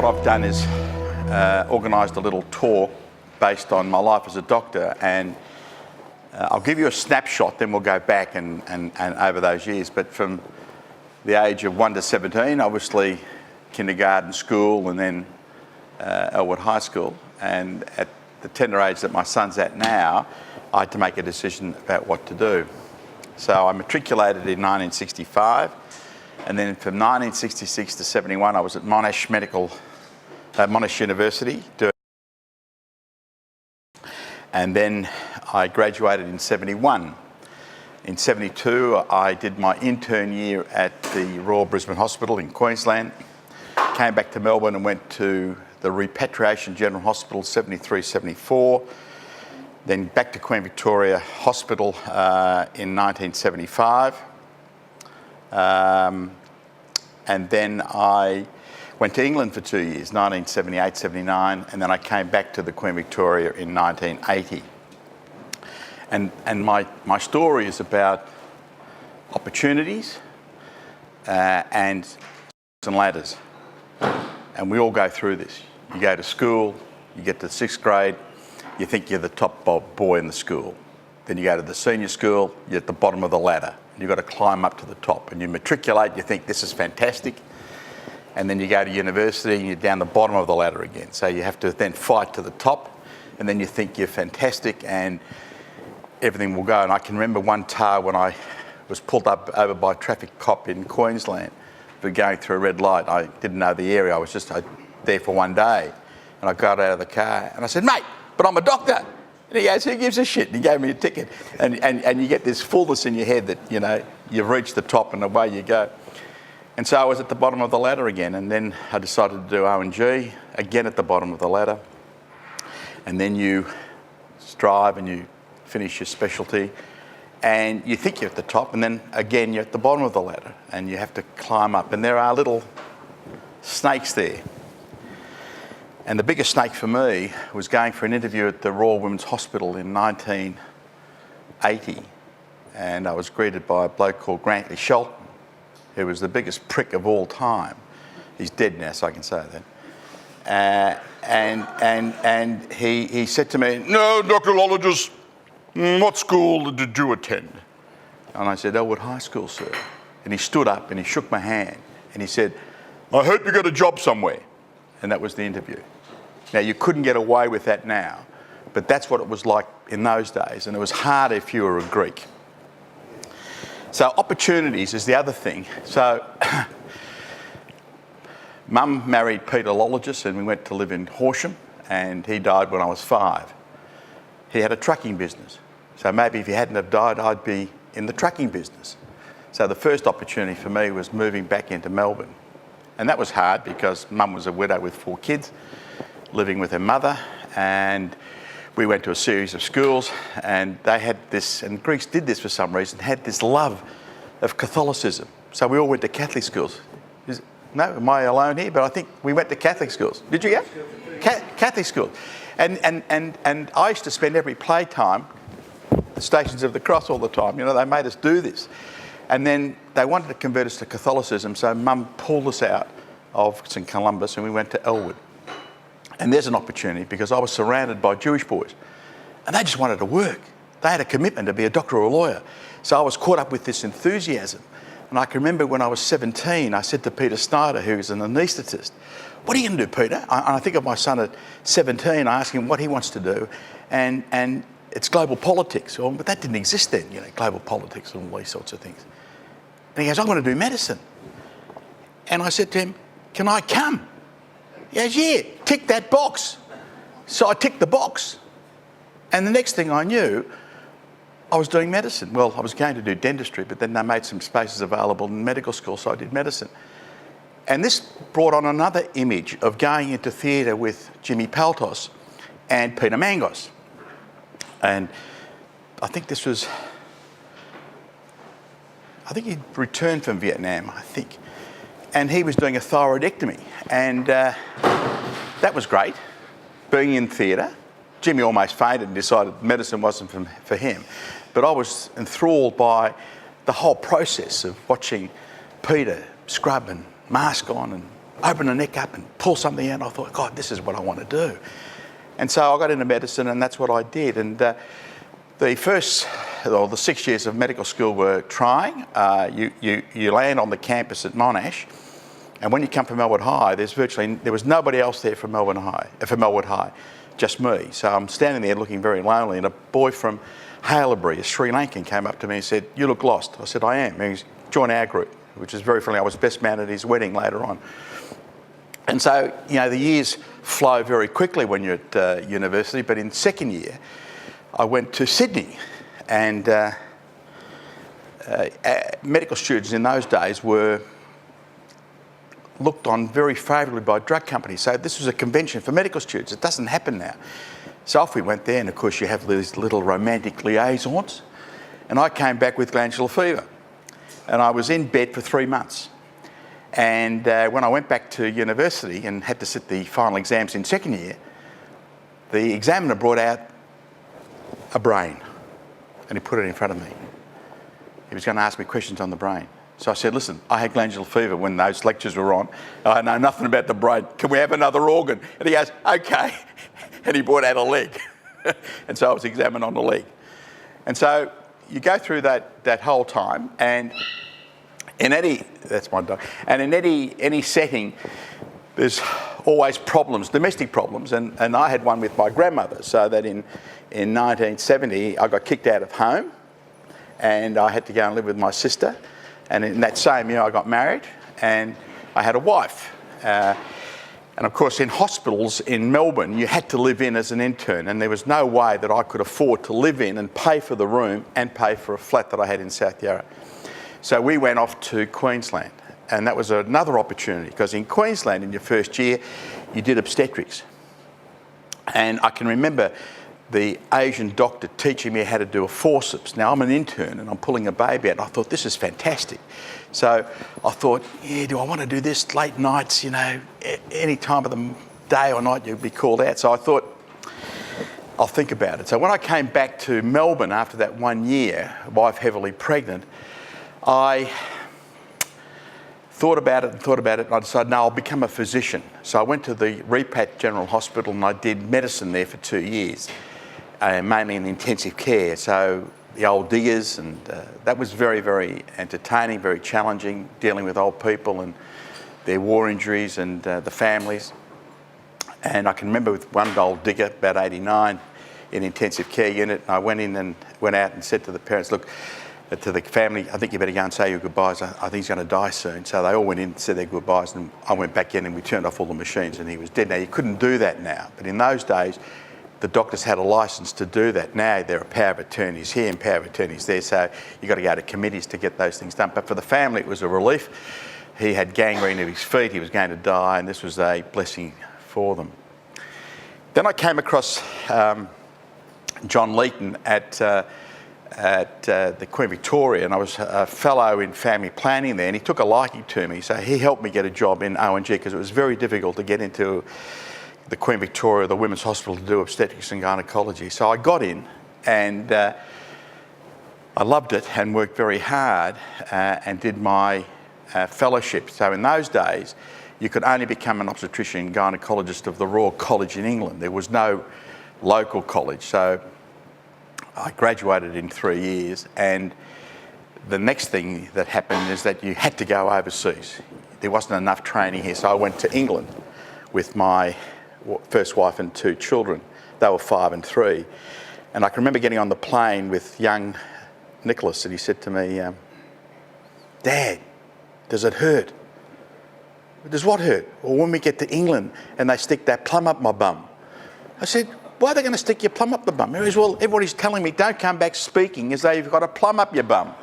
I've done is organised a little talk based on my life as a doctor, and I'll give you a snapshot, then we'll go back and over those years. But from the age of 1 to 17, obviously kindergarten, school, and then Elwood High School. And at the tender age that my son's at now, I had to make a decision about what to do. So I matriculated in 1965, and then from 1966 to 71, I was at Monash University. And then I graduated in 71. In 72, I did my intern year at the Royal Brisbane Hospital in Queensland, came back to Melbourne and went to the Repatriation General Hospital 73, 74, then back to Queen Victoria Hospital in 1975. And then I went to England for 2 years, 1978, 79, and then I came back to the Queen Victoria in 1980. And my story is about opportunities and ladders. And we all go through this. You go to school, you get to 6th grade, you think you're the top boy in the school. Then you go to the senior school, you're at the bottom of the ladder. And you've got to climb up to the top. And you matriculate, you think this is fantastic. And then you go to university and you're down the bottom of the ladder again. So you have to then fight to the top, and then you think you're fantastic and everything will go. And I can remember one tar when I was pulled up over by a traffic cop in Queensland for going through a red light. I didn't know the area. I was just there for one day. And I got out of the car and I said, "Mate, but I'm a doctor." And he goes, "Who gives a shit?" And he gave me a ticket. And you get this fullness in your head that, you know, you've reached the top and away you go. And so I was at the bottom of the ladder again. And then I decided to do O&G, again at the bottom of the ladder. And then you strive and you finish your specialty. And you think you're at the top, and then again you're at the bottom of the ladder. And you have to climb up. And there are little snakes there. And the biggest snake for me was going for an interview at the Royal Women's Hospital in 1980. And I was greeted by a bloke called Grantley Shelton, who was the biggest prick of all time. He's dead now, so I can say that. And he said to me, "No, Dr. Lolatgis, what school did you attend?" And I said, "Elwood High School, sir." And he stood up and he shook my hand and he said, "I hope you got a job somewhere." And that was the interview. Now, you couldn't get away with that now, but that's what it was like in those days, and it was hard if you were a Greek. So opportunities is the other thing. So Mum married Peter Lolatgis and we went to live in Horsham, and he died when I was 5. He had a trucking business. So maybe if he hadn't have died, I'd be in the trucking business. So the first opportunity for me was moving back into Melbourne. And that was hard because Mum was a widow with 4 kids, living with her mother, and we went to a series of schools, and they had this, and Greeks did this for some reason, had this love of Catholicism. So we all went to Catholic schools. No, am I alone here? But I think we went to Catholic schools. Did you go? Catholic schools. And I used to spend every playtime at the Stations of the Cross all the time. You know, they made us do this. And then they wanted to convert us to Catholicism, so Mum pulled us out of St Columbus and we went to Elwood. And there's an opportunity because I was surrounded by Jewish boys and they just wanted to work. They had a commitment to be a doctor or a lawyer. So I was caught up with this enthusiasm. And I can remember when I was 17, I said to Peter Snyder, who's an anaesthetist, "What are you going to do, Peter?" I think of my son at 17, I asked him what he wants to do. And it's global politics. Well, but that didn't exist then, you know, global politics and all these sorts of things. And he goes, "I want to do medicine." And I said to him, "Can I come?" He goes, "Yeah, tick that box." So I ticked the box. And the next thing I knew, I was doing medicine. Well, I was going to do dentistry, but then they made some spaces available in medical school, so I did medicine. And this brought on another image of going into theatre with Jimmy Paltos and Peter Mangos. And I think this was, I think he'd returned from Vietnam, I think. And he was doing a thyroidectomy. And that was great, being in theatre. Jimmy almost fainted and decided medicine wasn't for him. But I was enthralled by the whole process of watching Peter scrub and mask on and open the neck up and pull something out. And I thought, God, this is what I want to do. And so I got into medicine, and that's what I did. And the 6 years of medical school were trying. You land on the campus at Monash, and when you come from Melbourne High, there was nobody else there from Melbourne High, just me. So I'm standing there looking very lonely, and a boy from Haileybury, a Sri Lankan, came up to me and said, "You look lost." I said, "I am." And he's joined our group, which is very friendly. I was best man at his wedding later on. And so, the years flow very quickly when you're at university, but in second year, I went to Sydney, and medical students in those days were looked on very favourably by drug companies. So this was a convention for medical students. It doesn't happen now. So off we went there, and of course you have these little romantic liaisons, and I came back with glandular fever, and I was in bed for 3 months. And when I went back to university and had to sit the final exams in second year, the examiner brought out a brain, and he put it in front of me. He was going to ask me questions on the brain. So I said, "Listen, I had glandular fever when those lectures were on. I know nothing about the brain. Can we have another organ?" And he goes, "Okay." And he brought out a leg. And so I was examined on the leg. And so you go through that whole time, and in that's my dog, and in any setting, there's always problems, domestic problems, and I had one with my grandmother, so that in 1970 I got kicked out of home, and I had to go and live with my sister, and in that same year I got married, and I had a wife. And of course in hospitals in Melbourne you had to live in as an intern, and there was no way that I could afford to live in and pay for the room and pay for a flat that I had in South Yarra. So we went off to Queensland, and that was another opportunity, because in Queensland in your first year you did obstetrics. And I can remember the Asian doctor teaching me how to do a forceps. Now I'm an intern and I'm pulling a baby out, and I thought, this is fantastic. So I thought, do I want to do this late nights, any time of the day or night you'd be called out. So I thought, I'll think about it. So when I came back to Melbourne after that 1 year, wife heavily pregnant, I thought about it, and I decided, no, I'll become a physician. So I went to the Repat General Hospital, and I did medicine there for 2 years, mainly in intensive care. So the old diggers, and that was very, very entertaining, very challenging, dealing with old people and their war injuries and the families. And I can remember with one old digger, about 89, in intensive care unit, and I went out and said to the parents, "Look, to the family, I think you better go and say your goodbyes. I think he's going to die soon." So they all went in and said their goodbyes, and I went back in and we turned off all the machines, and he was dead. Now, you couldn't do that now, but in those days, the doctors had a licence to do that. Now there are power of attorneys here and power of attorneys there, so you've got to go to committees to get those things done. But for the family, it was a relief. He had gangrene of his feet, he was going to die, and this was a blessing for them. Then I came across John Leeton at the Queen Victoria, and I was a fellow in family planning there, and he took a liking to me, so he helped me get a job in O&G, because it was very difficult to get into the Queen Victoria, the Women's Hospital, to do obstetrics and gynaecology. So I got in, and I loved it and worked very hard and did my fellowship. So in those days, you could only become an obstetrician and gynaecologist of the Royal College in England. There was no local college. So I graduated in 3 years, and the next thing that happened is that you had to go overseas. There wasn't enough training here, so I went to England with my first wife and 2 children. They were 5 and 3. And I can remember getting on the plane with young Nicholas, and he said to me, "Dad, does it hurt?" "Does what hurt?" "Well, when we get to England and they stick that plum up my bum." I said, "Why are they going to stick your plum up the bum?" He goes, "Well, everybody's telling me don't come back speaking as though you've got a plum up your bum."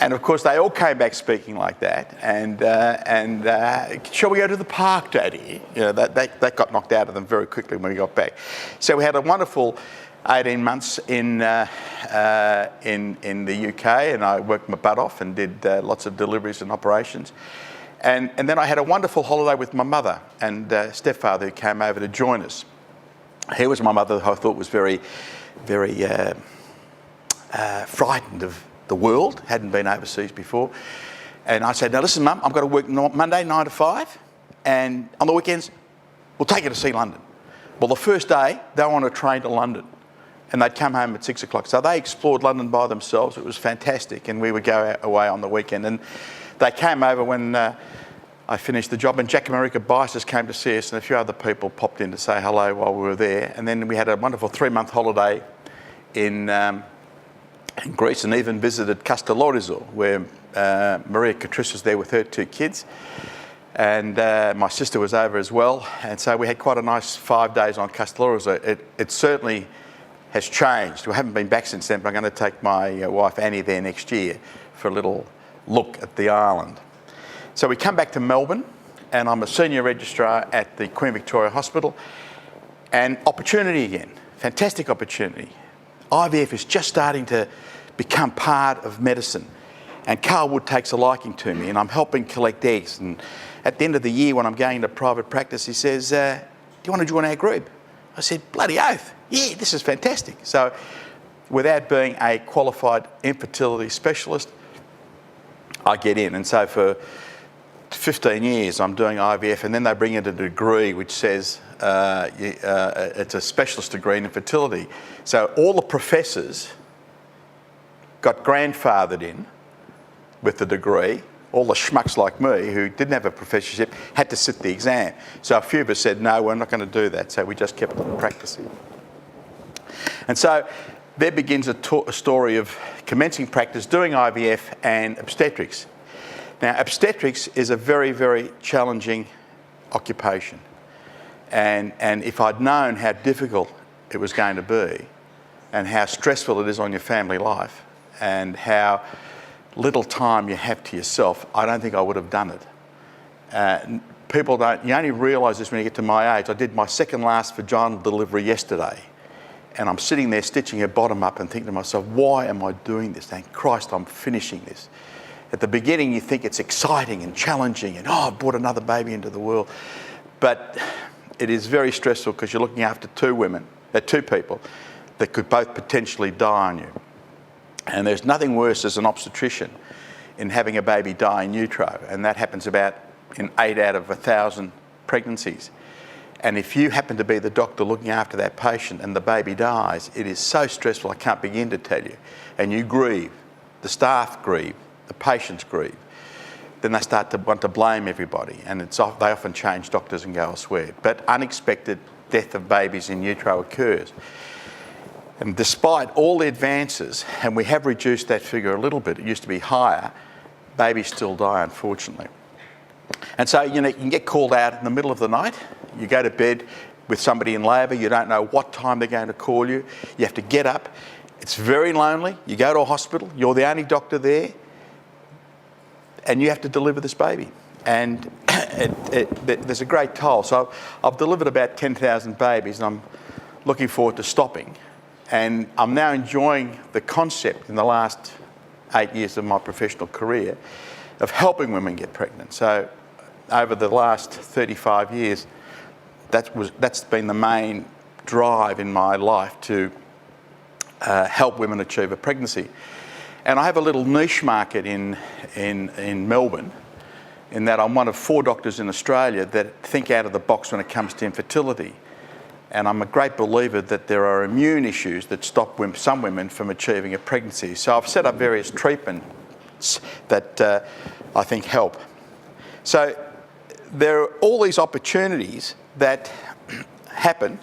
And of course, they all came back speaking like that. And "Shall we go to the park, Daddy?" That got knocked out of them very quickly when we got back. So we had a wonderful 18 months in the UK, and I worked my butt off and did lots of deliveries and operations. And then I had a wonderful holiday with my mother and stepfather, who came over to join us. Here was my mother, who I thought was very, very frightened of the world, hadn't been overseas before. And I said, now listen, Mum, I've got to work Monday 9 to 5, and on the weekends, we'll take you to see London. Well, the first day, they were on a train to London, and they'd come home at 6 o'clock. So they explored London by themselves. It was fantastic, and we would go away on the weekend. And they came over when I finished the job, and Jack and Marika Bices came to see us, and a few other people popped in to say hello while we were there. And then we had a wonderful 3-month holiday in Greece, and even visited Kastellorizian, where Maria Catrice was there with her 2 kids. And my sister was over as well. And so we had quite a nice 5 days on Kastellorizian. It certainly has changed. We haven't been back since then, but I'm going to take my wife Annie there next year for a little look at the island. So we come back to Melbourne, and I'm a senior registrar at the Queen Victoria Hospital. And opportunity again, fantastic opportunity. IVF is just starting to become part of medicine. And Carl Wood takes a liking to me, and I'm helping collect eggs. And at the end of the year, when I'm going into private practice, he says, do you want to join our group? I said, bloody oath. Yeah, this is fantastic. So without being a qualified infertility specialist, I get in. And so for 15 years, I'm doing IVF, and then they bring in a degree which says it's a specialist degree in infertility. So all the professors got grandfathered in with the degree. All the schmucks like me who didn't have a professorship had to sit the exam. So a few of us said, no, we're not going to do that. So we just kept on practicing. And so there begins a story of commencing practice, doing IVF and obstetrics. Now, obstetrics is a very, very challenging occupation. And if I'd known how difficult it was going to be, and how stressful it is on your family life, and how little time you have to yourself, I don't think I would have done it. People don't, you only realise this when you get to my age. I did my second last vaginal delivery yesterday, and I'm sitting there stitching her bottom up and thinking to myself, why am I doing this? Thank Christ I'm finishing this. At the beginning you think it's exciting and challenging and, oh, I've brought another baby into the world. But it is very stressful because you're looking after 2 people that could both potentially die on you. And there's nothing worse as an obstetrician in having a baby die in utero, and that happens about in 8 out of 1,000 pregnancies. And if you happen to be the doctor looking after that patient and the baby dies, it is so stressful I can't begin to tell you. And you grieve, the staff grieve, the patients grieve. Then they start to want to blame everybody, and they often change doctors and go elsewhere. But unexpected death of babies in utero occurs. And despite all the advances, and we have reduced that figure a little bit, it used to be higher, babies still die, unfortunately. And so, you can get called out in the middle of the night. You go to bed with somebody in labour, you don't know what time they're going to call you. You have to get up. It's very lonely. You go to a hospital, you're the only doctor there, and you have to deliver this baby. And there's a great toll. So I've delivered about 10,000 babies, and I'm looking forward to stopping. And I'm now enjoying the concept in the last 8 years of my professional career of helping women get pregnant. So over the last 35 years, that's been the main drive in my life, to help women achieve a pregnancy. And I have a little niche market in Melbourne, in that I'm one of 4 doctors in Australia that think out of the box when it comes to infertility. And I'm a great believer that there are immune issues that stop some women from achieving a pregnancy. So I've set up various treatments that I think help. So there are all these opportunities that happen.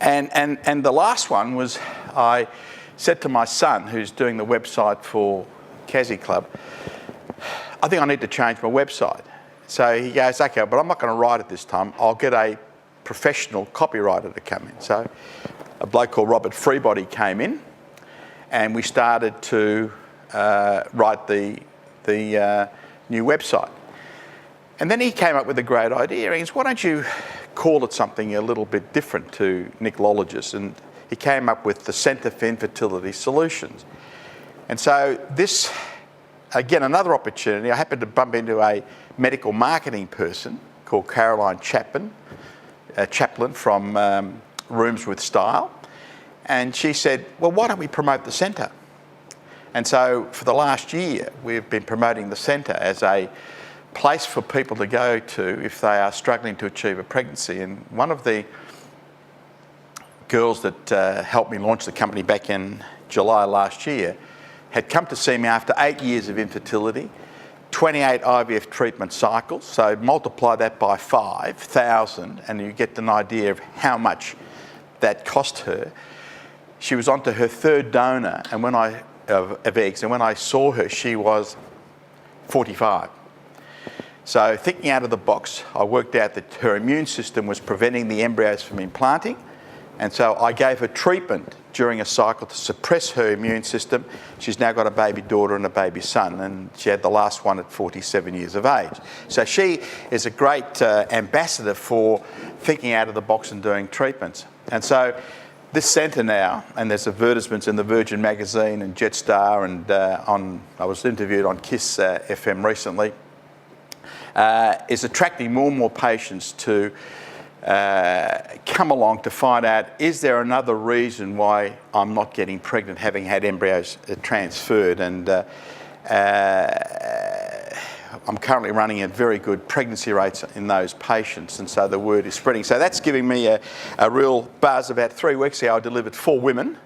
And the last one was, I said to my son, who's doing the website for Kazzie Club, I think I need to change my website. So he goes, okay, but I'm not going to write it this time. I'll get a professional copywriter to come in. So a bloke called Robert Freebody came in, and we started to write the new website. And then he came up with a great idea. He goes, why don't you call it something a little bit different to Nick Lolatgis? And he came up with the Centre for Infertility Solutions. And so this, again, another opportunity. I happened to bump into a medical marketing person called Caroline Chaplin from Rooms with Style. And she said, well, why don't we promote the centre? And so for the last year, we've been promoting the centre as a place for people to go to if they are struggling to achieve a pregnancy. And one of the girls that helped me launch the company back in July last year had come to see me after 8 years of infertility, 28 IVF treatment cycles, so multiply that by 5,000 and you get an idea of how much that cost her. She was onto her third donor and of eggs, and when I saw her, she was 45. So thinking out of the box, I worked out that her immune system was preventing the embryos from implanting, and so I gave her treatment during a cycle to suppress her immune system. She's now got a baby daughter and a baby son, and she had the last one at 47 years of age. So she is a great ambassador for thinking out of the box and doing treatments. And so this centre now, and there's advertisements in the Virgin magazine and Jetstar, and I was interviewed on KISS FM recently, is attracting more and more patients to come along to find out, is there another reason why I'm not getting pregnant having had embryos transferred? And I'm currently running at very good pregnancy rates in those patients, and so the word is spreading. So that's giving me a real buzz. About 3 weeks ago I delivered 4 women.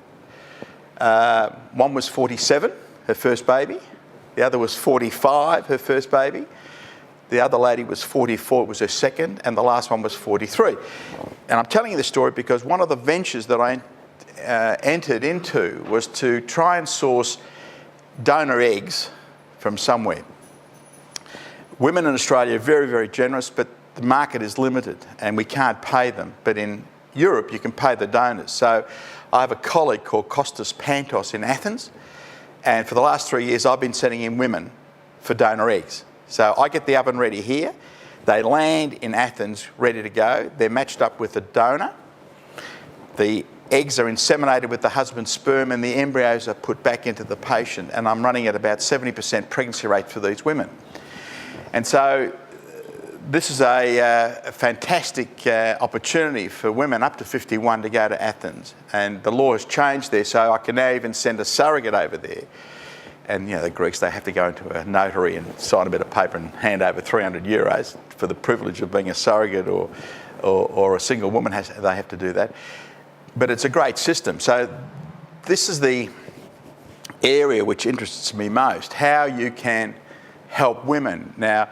One was 47, her first baby. The other was 45, her first baby. The other lady was 44, it was her second, and the last one was 43. And I'm telling you this story because one of the ventures that I entered into was to try and source donor eggs from somewhere. Women in Australia are very, very generous, but the market is limited and we can't pay them. But in Europe, you can pay the donors. So I have a colleague called Kostas Pantos in Athens, and for the last 3 years, I've been sending in women for donor eggs. So I get the oven ready here. They land in Athens ready to go. They're matched up with a donor. The eggs are inseminated with the husband's sperm and the embryos are put back into the patient. And I'm running at about 70% pregnancy rate for these women. And so this is a fantastic opportunity for women up to 51 to go to Athens. And the law has changed there, so I can now even send a surrogate over there. And the Greeks, they have to go into a notary and sign a bit of paper and hand over 300 euros for the privilege of being a surrogate, or a single woman they have to do that. But it's a great system. So this is the area which interests me most, how you can help women. Now,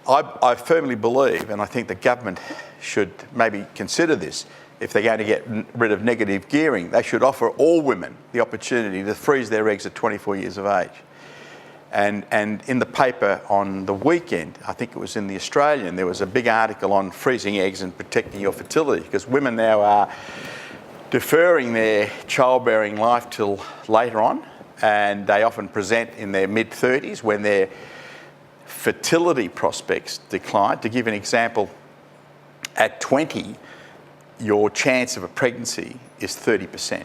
I firmly believe, and I think the government should maybe consider this, if they're going to get rid of negative gearing, they should offer all women the opportunity to freeze their eggs at 24 years of age. And in the paper on the weekend, I think it was in the Australian, there was a big article on freezing eggs and protecting your fertility, because women now are deferring their childbearing life till later on, and they often present in their mid-30s when their fertility prospects decline. To give an example, at 20, your chance of a pregnancy is 30%,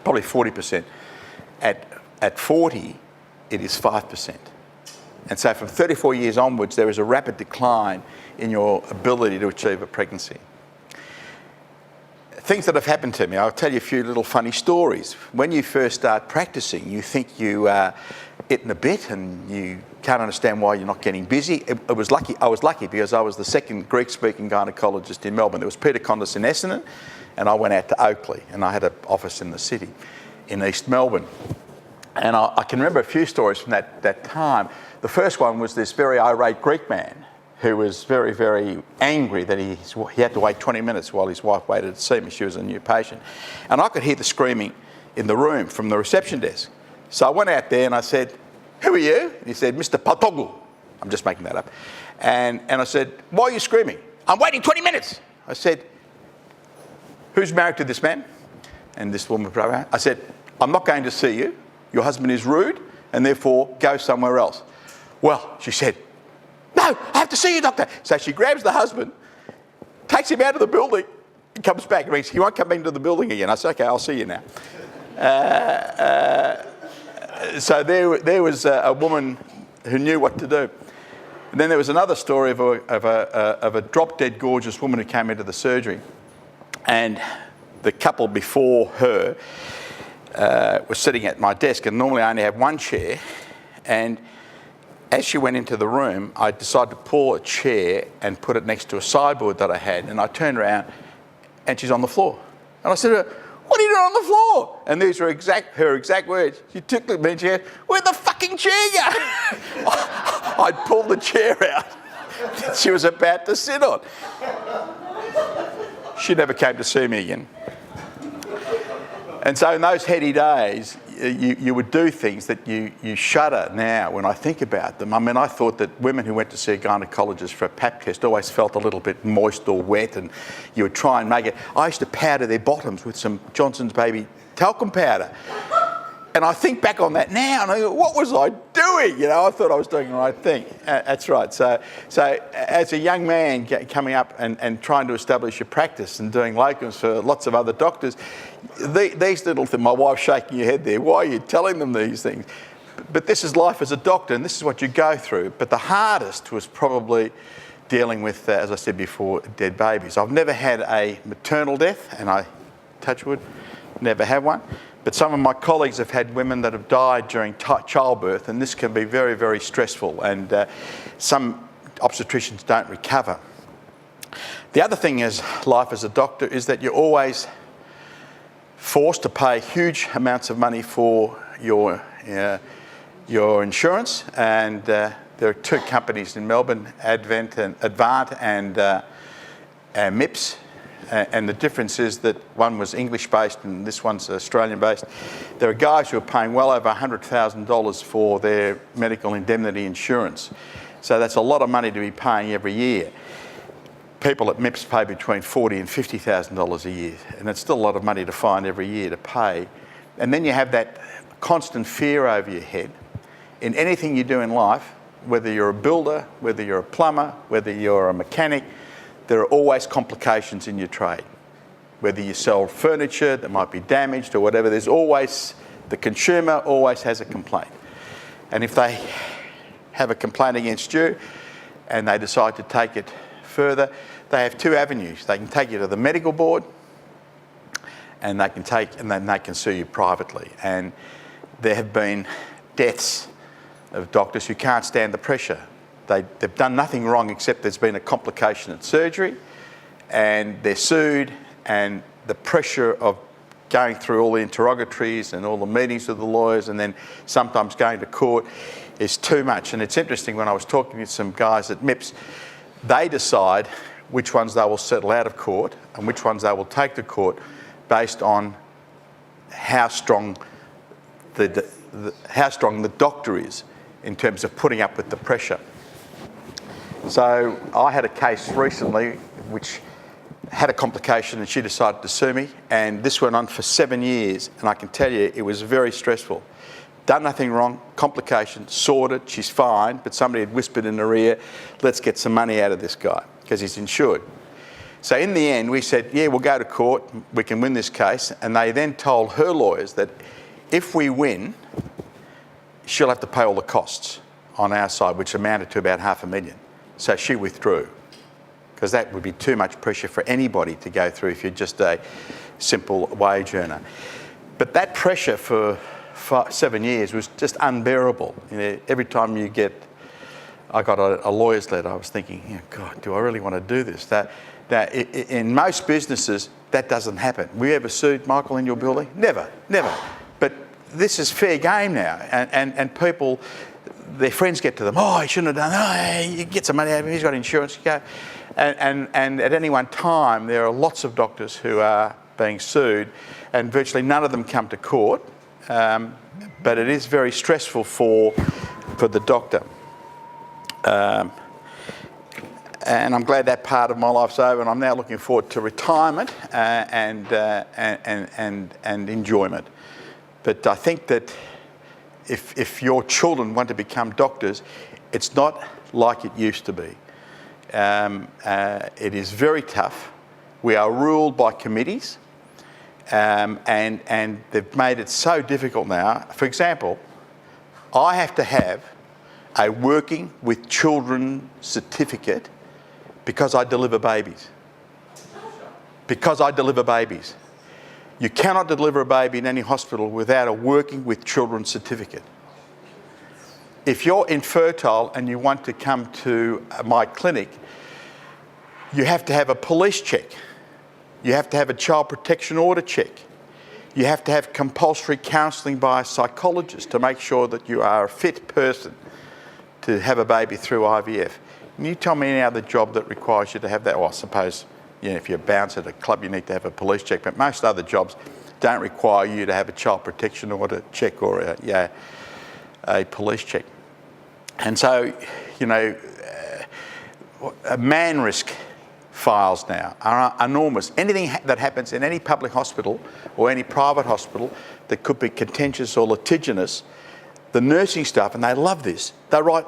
probably 40%. At 40, it is 5%. And so from 34 years onwards, there is a rapid decline in your ability to achieve a pregnancy. Things that have happened to me, I'll tell you a few little funny stories. When you first start practicing, you think you are eating a bit and you can't understand why you're not getting busy. I was lucky because I was the second Greek-speaking gynaecologist in Melbourne. There was Peter Condis in Essendon, and I went out to Oakley, and I had an office in the city, in East Melbourne. And I can remember a few stories from that time. The first one was this very irate Greek man who was very, very angry that he had to wait 20 minutes while his wife waited to see me. She was a new patient. And I could hear the screaming in the room from the reception desk. So I went out there and I said, "Who are you?" And he said, "Mr. Patoglu." I'm just making that up. And I said, "Why are you screaming?" "I'm waiting 20 minutes. I said, "Who's married to this man?" And this woman, I said, "I'm not going to see you. Your husband is rude, and therefore go somewhere else." "Well," she said, "no, I have to see you, doctor." So she grabs the husband, takes him out of the building, and comes back. And he won't come into the building again. I said, "Okay, I'll see you now." So there was a woman who knew what to do. And then there was another story of a drop-dead gorgeous woman who came into the surgery. And the couple before her was sitting at my desk, and normally I only have one chair. And as she went into the room, I decided to pull a chair and put it next to a sideboard that I had. And I turned around, and she's on the floor. And I said to her, "What are you doing on the floor?" And these were her exact words. She took me and she said, "Where'd the fucking chair go?" I'd pulled the chair out that she was about to sit on. She never came to see me again. And so in those heady days, you would do things that you shudder now when I think about them. I mean, I thought that women who went to see a gynaecologist for a pap test always felt a little bit moist or wet, and you would try and make it. I used to powder their bottoms with some Johnson's Baby talcum powder. And I think back on that now, and I go, what was I doing? You know, I thought I was doing the right thing. That's right. So as a young man coming up and trying to establish your practice and doing locums for lots of other doctors, these little things, my wife's shaking her head there, why are you telling them these things? But this is life as a doctor, and this is what you go through. But the hardest was probably dealing with, as I said before, dead babies. I've never had a maternal death, and I, touch wood, never have one. But some of my colleagues have had women that have died during childbirth, and this can be very, very stressful, and some obstetricians don't recover. The other thing is life as a doctor is that you're always forced to pay huge amounts of money for your insurance, and there are two companies in Melbourne, Advent and Advant and MIPS. And the difference is that one was English-based and this one's Australian-based. There are guys who are paying well over $100,000 for their medical indemnity insurance. So that's a lot of money to be paying every year. People at MIPS pay between $40,000 and $50,000 a year, and it's still a lot of money to find every year to pay. And then you have that constant fear over your head in anything you do in life, whether you're a builder, whether you're a plumber, whether you're a mechanic. There are always complications in your trade. Whether you sell furniture that might be damaged or whatever, there's always, the consumer always has a complaint. And if they have a complaint against you and they decide to take it further, they have two avenues. They can take you to the medical board, and then they can sue you privately. And there have been deaths of doctors who can't stand the pressure. They've done nothing wrong except there's been a complication at surgery, and they're sued, and the pressure of going through all the interrogatories and all the meetings with the lawyers and then sometimes going to court is too much. And it's interesting, when I was talking to some guys at MIPS, they decide which ones they will settle out of court and which ones they will take to court based on how strong the doctor is in terms of putting up with the pressure. So I had a case recently which had a complication, and she decided to sue me, and this went on for 7 years, and I can tell you it was very stressful. Done nothing wrong, complication, sorted, she's fine, but somebody had whispered in her ear, let's get some money out of this guy because he's insured. So in the end we said, yeah, we'll go to court, we can win this case, and they then told her lawyers that if we win, she'll have to pay all the costs on our side, which amounted to about $500,000. So she withdrew, because that would be too much pressure for anybody to go through if you're just a simple wage earner. But that pressure for 7 years was just unbearable. You know, every time I got a lawyer's letter, I was thinking, oh God, do I really want to do this? That in most businesses, that doesn't happen. Were you ever sued, Michael, in your building? Never. But this is fair game now, and people, their friends get to them, oh, he shouldn't have done that, oh, you get some money out of him, he's got insurance, you go. And at any one time, there are lots of doctors who are being sued, and virtually none of them come to court, but it is very stressful for the doctor. And I'm glad that part of my life's over, and I'm now looking forward to retirement and enjoyment. But I think that if your children want to become doctors, it's not like it used to be. It is very tough. We are ruled by committees, and they've made it so difficult now. For example, I have to have a working with children certificate because I deliver babies. You cannot deliver a baby in any hospital without a working with children certificate. If you're infertile and you want to come to my clinic, you have to have a police check. You have to have a child protection order check. You have to have compulsory counselling by a psychologist to make sure that you are a fit person to have a baby through IVF. Can you tell me any other job that requires you to have that? Well, I suppose, if you're a bouncer at a club, you need to have a police check, but most other jobs don't require you to have a child protection order check or a police check. And so, man risk files now are enormous. Anything that happens in any public hospital or any private hospital that could be contentious or litigious, the nursing staff, and they love this, they write